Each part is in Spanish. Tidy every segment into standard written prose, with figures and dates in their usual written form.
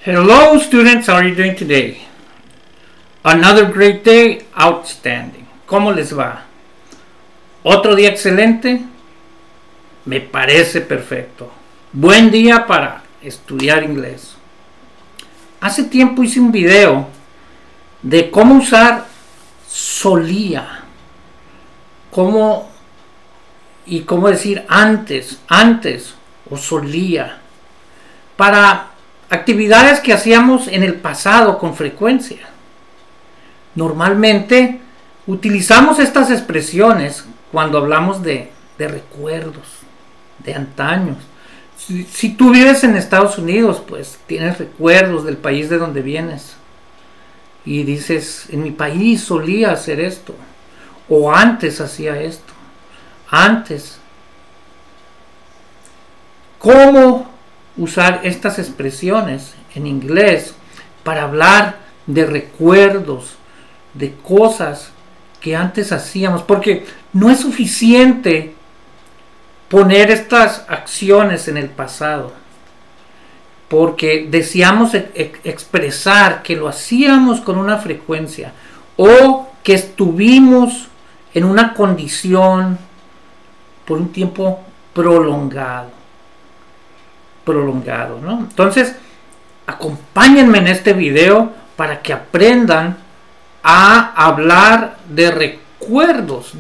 Hello students, how are you doing today? Another great day, outstanding. ¿Cómo les va? ¿Otro día excelente? Me parece perfecto. Buen día para estudiar inglés. Hace tiempo hice un video de cómo usar solía. Cómo decir antes o solía. Para actividades que hacíamos en el pasado con frecuencia. Normalmente utilizamos estas expresiones cuando hablamos de recuerdos, de antaños. Si tú vives en Estados Unidos, pues tienes recuerdos del país de donde vienes. Y dices, en mi país solía hacer esto. O antes hacía esto. Antes. ¿Cómo usar estas expresiones en inglés para hablar de recuerdos, de cosas que antes hacíamos? Porque no es suficiente poner estas acciones en el pasado, porque deseamos expresar que lo hacíamos con una frecuencia o que estuvimos en una condición por un tiempo prolongado, ¿no? Entonces, acompáñenme en este video para que aprendan a hablar de recuerdos,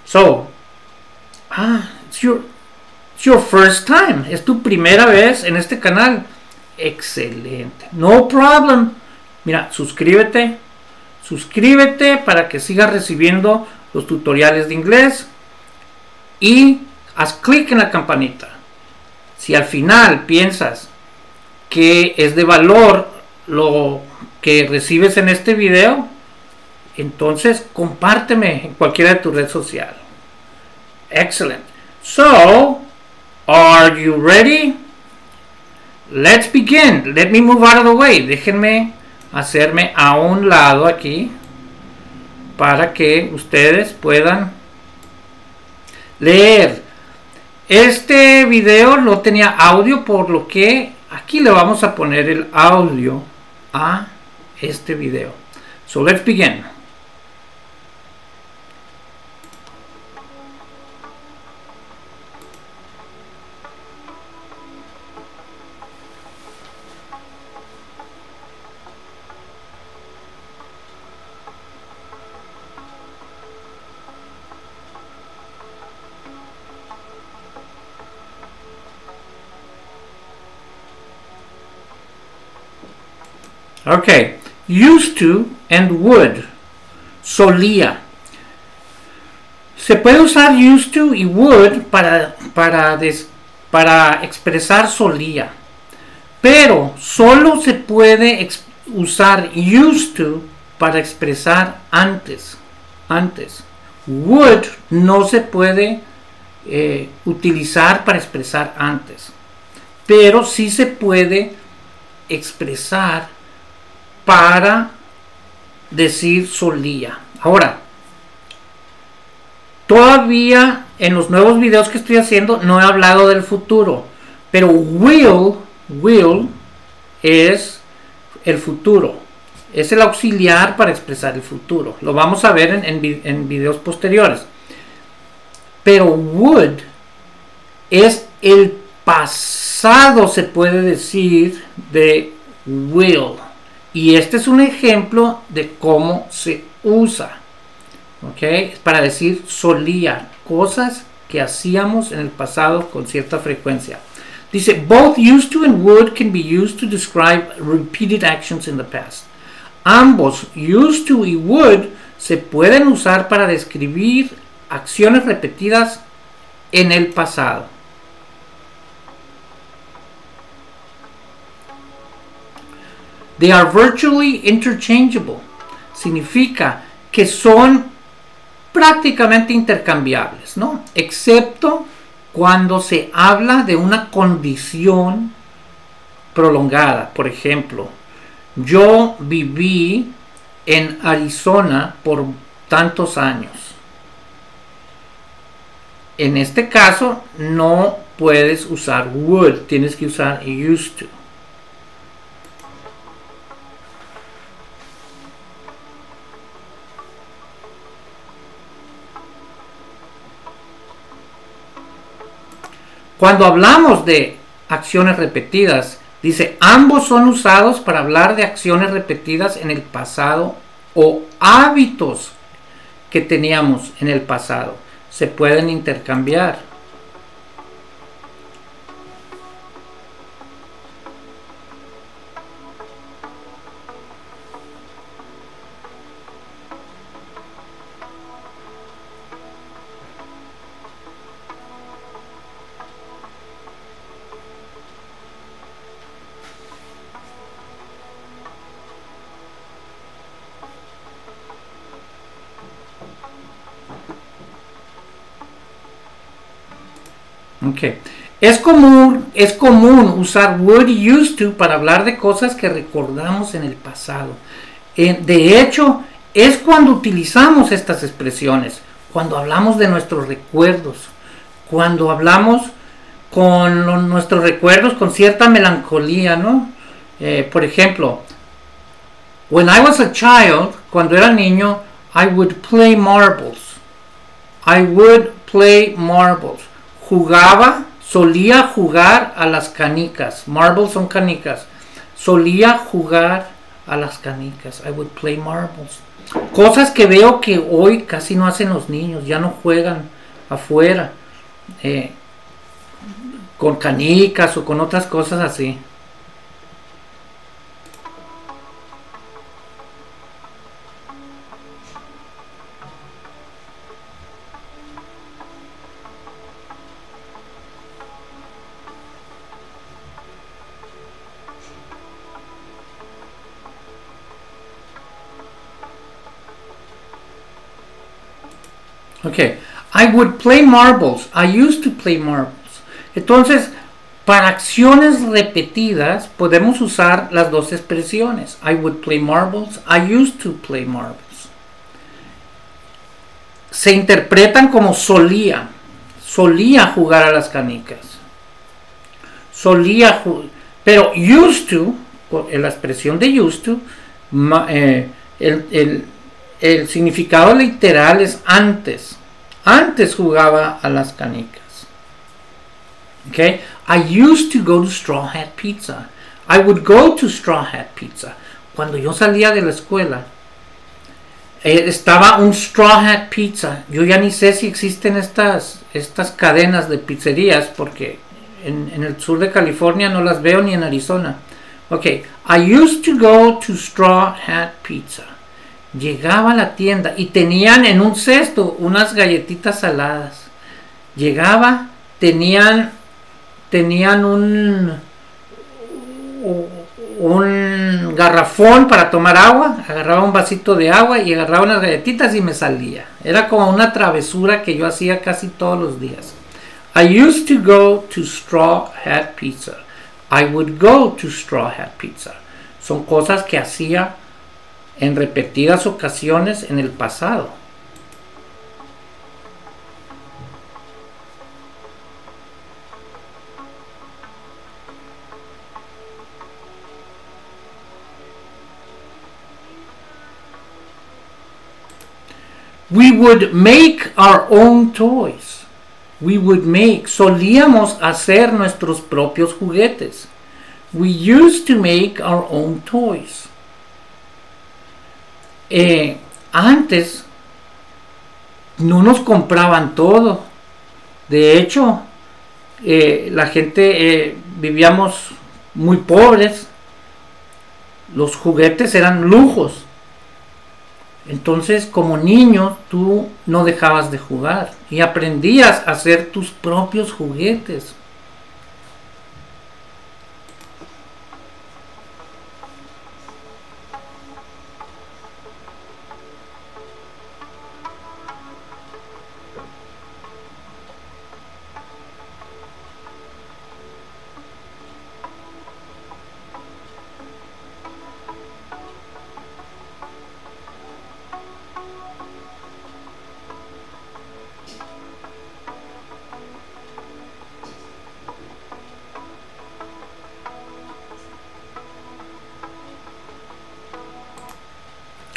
So, it's your first time. Es tu primera vez en este canal. Excelente. No problem. Mira, suscríbete para que sigas recibiendo los tutoriales de inglés y haz clic en la campanita. Si al final piensas que es de valor lo que recibes en este video, entonces compárteme en cualquiera de tu red social. Excellent. So, are you ready? Let's begin. Let me move out of the way. Déjenme hacerme a un lado aquí para que ustedes puedan leer. Este video no tenía audio, por lo que aquí le vamos a poner el audio a este video. So let's begin. Okay, used to and would. Solía. Se puede usar used to y would para expresar solía. Pero solo se puede usar used to para expresar antes. Would no se puede utilizar para expresar antes. Pero sí se puede expresar para decir solía. Ahora, todavía en los nuevos videos que estoy haciendo no he hablado del futuro, pero will es el futuro, es el auxiliar para expresar el futuro. Lo vamos a ver en videos posteriores. Pero would es el pasado, se puede decir, de will. Y este es un ejemplo de cómo se usa. ¿Ok? Para decir solía. Cosas que hacíamos en el pasado con cierta frecuencia. Dice, both used to and would can be used to describe repeated actions in the past. Ambos, used to y would, se pueden usar para describir acciones repetidas en el pasado. They are virtually interchangeable. Significa que son prácticamente intercambiables, ¿no? Excepto cuando se habla de una condición prolongada. Por ejemplo, yo viví en Arizona por tantos años. En este caso no puedes usar would, tienes que usar used to. Cuando hablamos de acciones repetidas, dice, ambos son usados para hablar de acciones repetidas en el pasado o hábitos que teníamos en el pasado. Se pueden intercambiar. Okay. Es común usar would y used to para hablar de cosas que recordamos en el pasado. De hecho, es cuando utilizamos estas expresiones, cuando hablamos de nuestros recuerdos, cuando hablamos con nuestros recuerdos con cierta melancolía, ¿no? Por ejemplo, when I was a child, cuando era niño, I would play marbles. I would play marbles. Solía jugar a las canicas. Marbles son canicas. Solía jugar a las canicas. I would play marbles. Cosas que veo que hoy casi no hacen los niños. Ya no juegan afuera con canicas o con otras cosas así. Okay, I would play marbles. I used to play marbles. Entonces, para acciones repetidas podemos usar las dos expresiones. I would play marbles. I used to play marbles. Se interpretan como solía. Solía jugar a las canicas. Solía jugar. Pero used to, la expresión de used to, el significado literal es antes. Antes jugaba a las canicas. Okay? I used to go to Straw Hat Pizza. I would go to Straw Hat Pizza. Cuando yo salía de la escuela, estaba un Straw Hat Pizza. Yo ya ni sé si existen estas cadenas de pizzerías, porque en el sur de California no las veo, ni en Arizona. Okay. I used to go to Straw Hat Pizza. Llegaba a la tienda y tenían en un cesto unas galletitas saladas. Llegaba, tenían un garrafón para tomar agua. Agarraba un vasito de agua y agarraba unas galletitas y me salía. Era como una travesura que yo hacía casi todos los días. I used to go to Straw Hat Pizza. I would go to Straw Hat Pizza. Son cosas que hacía en repetidas ocasiones en el pasado. We would make our own toys. We would make. Solíamos hacer nuestros propios juguetes. We used to make our own toys. Antes no nos compraban todo. De hecho, la gente vivíamos muy pobres. Los juguetes eran lujos. Entonces, como niño, tú no dejabas de jugar y aprendías a hacer tus propios juguetes.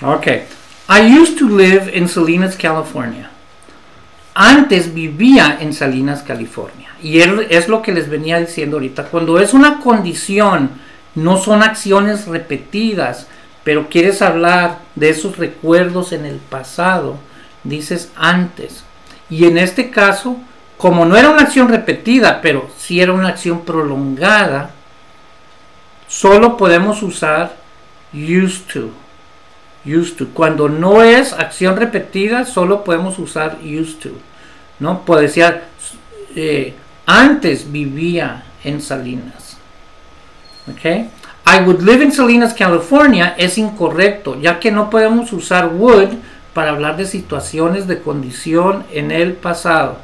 Okay. I used to live in Salinas, California. antes vivía en Salinas, California. Y es lo que les venía diciendo ahorita. Cuando es una condición, no son acciones repetidas, pero quieres hablar de esos recuerdos en el pasado, dices antes. Y en este caso, como no era una acción repetida, pero sí era una acción prolongada, solo podemos usar used to. Used to. Cuando no es acción repetida, solo podemos usar used to, ¿no? Puede decir, antes vivía en Salinas. ¿Ok? I would live in Salinas, California es incorrecto, ya que no podemos usar would para hablar de situaciones de condición en el pasado.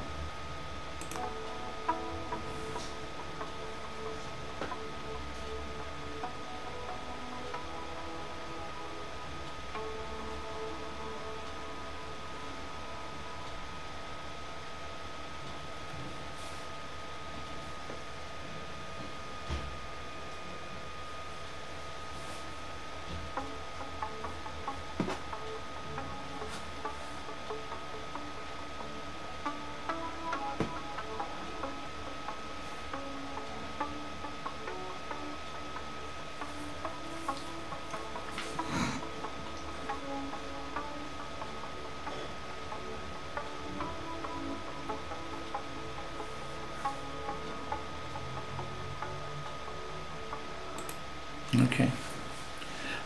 Okay.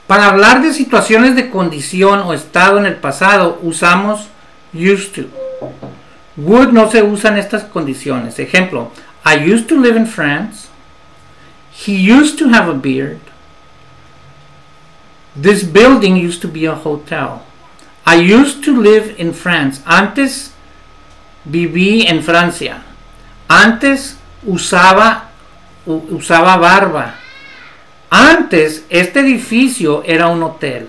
Para hablar de situaciones de condición o estado en el pasado, usamos used to. Would no se usa en estas condiciones. Ejemplo, I used to live in France. He used to have a beard. This building used to be a hotel. I used to live in France. Antes viví en Francia. Antes usaba barba. Antes este edificio era un hotel.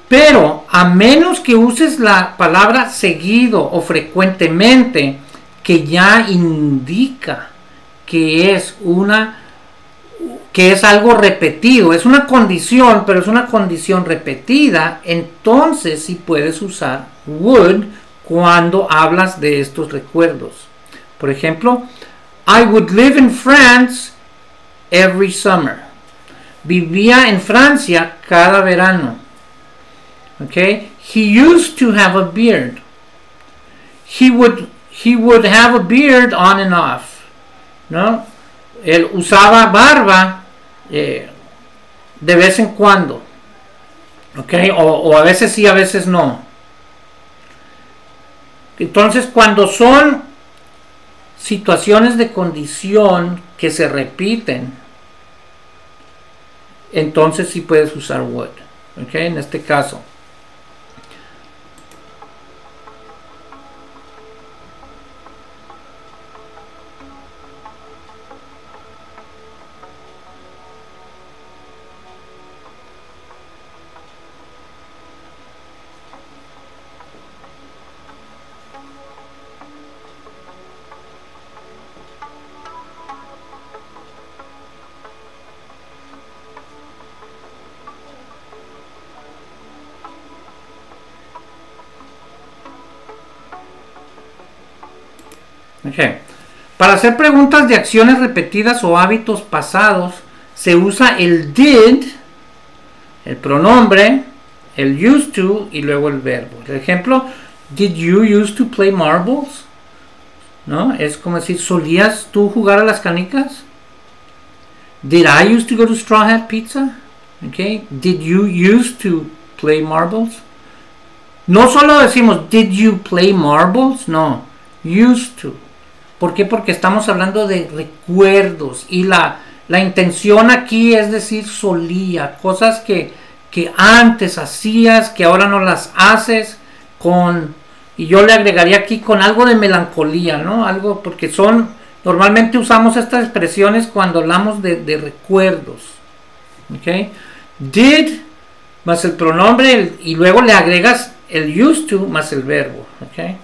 Pero a menos que uses la palabra seguido o frecuentemente, que ya indica que es algo repetido, es una condición, pero es una condición repetida, entonces sí puedes usar would cuando hablas de estos recuerdos. Por ejemplo, I would live in France every summer. Vivía en Francia cada verano. Okay? He used to have a beard. He would have a beard on and off. ¿No? Él usaba barba de vez en cuando. Okay? O a veces sí, a veces no. Entonces, cuando son situaciones de condición que se repiten, entonces sí puedes usar would. Okay? En este caso. Okay. Para hacer preguntas de acciones repetidas o hábitos pasados, se usa el did, el pronombre, el used to y luego el verbo. Por ejemplo, did you used to play marbles? ¿No? Es como decir, ¿solías tú jugar a las canicas? Did I used to go to Straw Hat Pizza? Okay. Did you used to play marbles? No solo decimos, did you play marbles? No, used to. ¿Por qué? Porque estamos hablando de recuerdos y la intención aquí es decir solía, cosas que antes hacías, que ahora no las haces, y yo le agregaría aquí con algo de melancolía, ¿no? Algo, porque normalmente usamos estas expresiones cuando hablamos de recuerdos. ¿Ok? Did más el pronombre y luego le agregas el used to más el verbo. ¿Ok?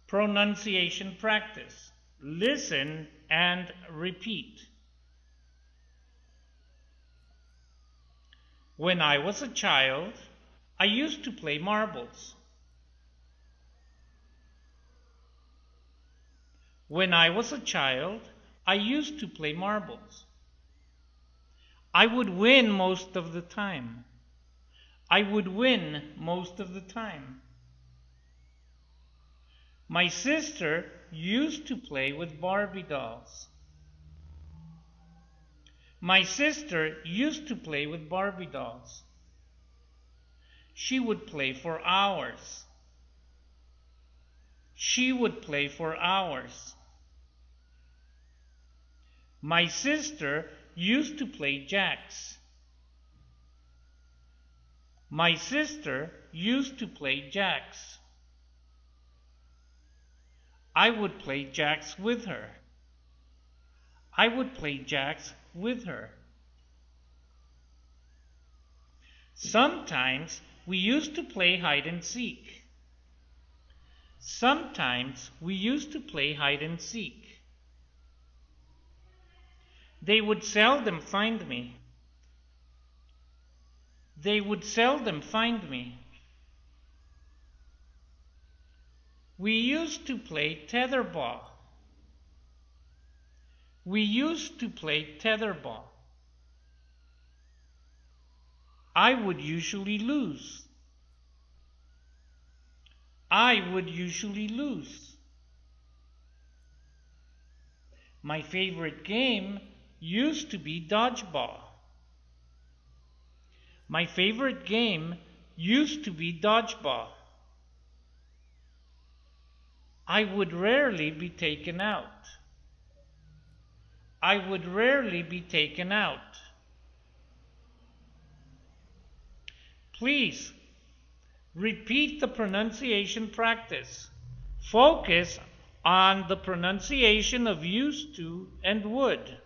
Pronunciation practice. Listen and repeat. When I was a child, I used to play marbles. When I was a child, I used to play marbles. I would win most of the time. I would win most of the time. My sister used to play with Barbie dolls. My sister used to play with Barbie dolls. She would play for hours. She would play for hours. My sister used to play jacks. My sister used to play jacks. I would play jacks with her. I would play jacks with her. Sometimes we used to play hide and seek. Sometimes we used to play hide and seek. They would seldom find me. They would seldom find me. We used to play tetherball. We used to play tetherball. I would usually lose. I would usually lose. My favorite game used to be dodgeball. My favorite game used to be dodgeball. I would rarely be taken out. I would rarely be taken out. Please repeat the pronunciation practice. Focus on the pronunciation of used to and would.